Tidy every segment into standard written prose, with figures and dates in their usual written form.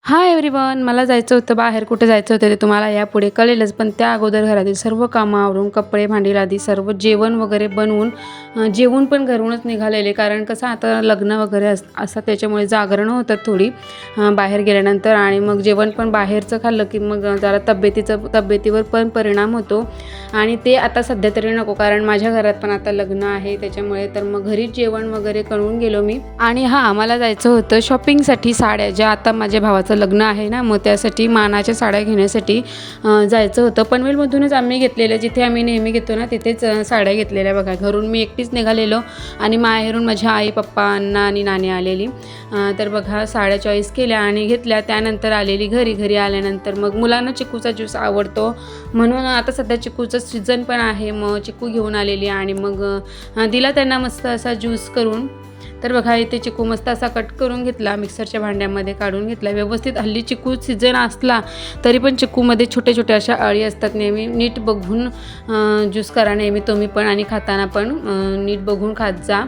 Hi everyone, मला जायचं होतं बाहेर. कुठे जायचं होतं ते तुम्हाला यापुढे कळेलच. पण त्या अगोदर घरातील सर्व कामं आवरून कपडे भांडी लादी सर्व जेवण वगैरे बनवून जेवून पण घरूनच निघालेले. कारण कसं आता लग्न वगैरे असं त्याच्यामुळे जागरणं होतात थोडी बाहेर गेल्यानंतर. आणि मग जेवण पण बाहेरचं खाल्लं की मग जरा तब्येतीवर पण परिणाम होतो. आणि ते आता सध्या तरी नको, कारण माझ्या घरात पण आता लग्न आहे त्याच्यामुळे. तर मग घरीच जेवण वगैरे करून गेलो मी. आणि हां, मला जायचं होतं शॉपिंगसाठी साड्या, ज्या आता माझ्या भावाचं लग्न आहे ना, मग त्यासाठी मानाच्या साड्या घेण्यासाठी जायचं होतं. पनवेलमधूनच आम्ही घेतलेल्या, जिथे आम्ही नेहमी घेतो ना तिथेच साड्या घेतलेल्या. बघा, घरून मी एकटीच निघालेलो आणि माहेरून माझ्या आई पप्पा अण्णा आणि नाणी आलेली. तर बघा साड्या चॉईस केल्या आणि घेतल्या. त्यानंतर आलेली घरी आल्यानंतर मग मुलांना चिकूचा ज्यूस आवडतो म्हणून आता सध्या चिकूचं सीझन पण आहे. मग चिकू घेऊन आलेली आणि मग दिला त्यांना मस्त असा ज्यूस करून. तर बघा इथे चिकू मस्त असा कट करून घेतला, मिक्सरच्या भांड्यामध्ये काढून घेतला व्यवस्थित. हल्ली चिकू सीझन असला तरी पण चिकूमध्ये छोटे छोटे अशा अळी असतात. नेहमी नीट बघून ज्यूस करा नेहमी तुम्ही पण, आणि खाताना पण नीट बघून खात जा.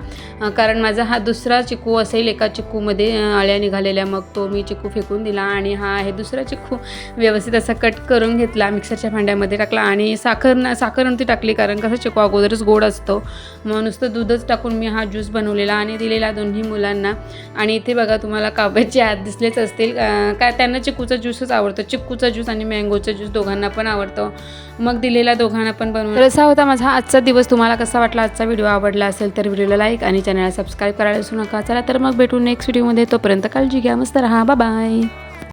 कारण माझा हा दुसरा चिकू असेल, एका चिकूमध्ये अळ्या निघालेल्या. मग तो मी चिकू फेकून दिला आणि हा आहे दुसरा चिकू. व्यवस्थित असा कट करून घेतला, मिक्सरच्या भांड्यामध्ये टाकला आणि साखर नव्हती टाकली, कारण कसं चिकू अगोदरच गोड असतो. मग नुसतं दूधच टाकून मी हा ज्यूस बनवलेला आणि दिलेला दोन्ही मुलांना. आणि इथे बघा तुम्हाला काव्याचे हात दिसलेच असतील, काय त्यांना चिकूचा ज्यूसच आवडतो. चिकूचा ज्यूस आणि मँगोचा ज्यूस दोघांना पण आवडतो. मग दिलेला दोघांना पण बनवून. तर असा होता माझा आजचा दिवस. तुम्हाला कसा वाटला आजचा व्हिडिओ? आवडला असेल तर व्हिडिओला लाईक आणि चॅनलला सबस्क्राईब करायला विसरू नका. चला तर मग भेटू नेक्स्ट व्हिडिओमध्ये. तोपर्यंत काळजी घ्या, मस्त राहा, बाय बाय.